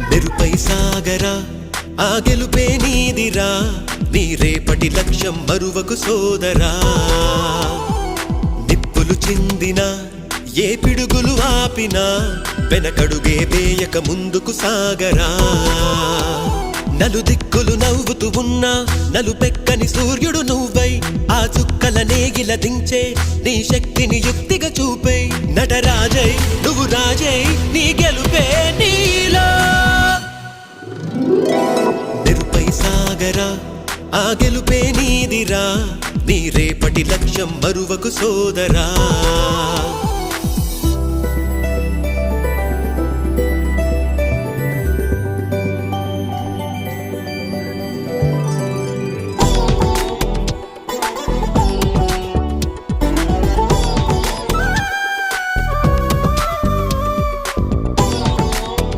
మెరుపై సాగరా ఆ గెలుపే నీదిరా నీ రేపటి లక్ష్యం మరువకు సోదరా నిప్పులు చిందినా ఏ పిడుగులు ఆపినా వెనకడుగే వేయక ముందుకు సాగరా నలుదిక్కులు నవ్వుతూ ఉన్నా నలుపెక్కని సూర్యుడు నువ్వై ఆ చుక్కల నేగిల దించే నీ శక్తిని యుక్తిగా చూపై నటరాజై నువ్వు రాజై నీ గెలుపే నీలో మెరుపై సాగరా ఆ గెలుపే నీదిరా నీ రేపటి లక్ష్యం మరువకు సోదరా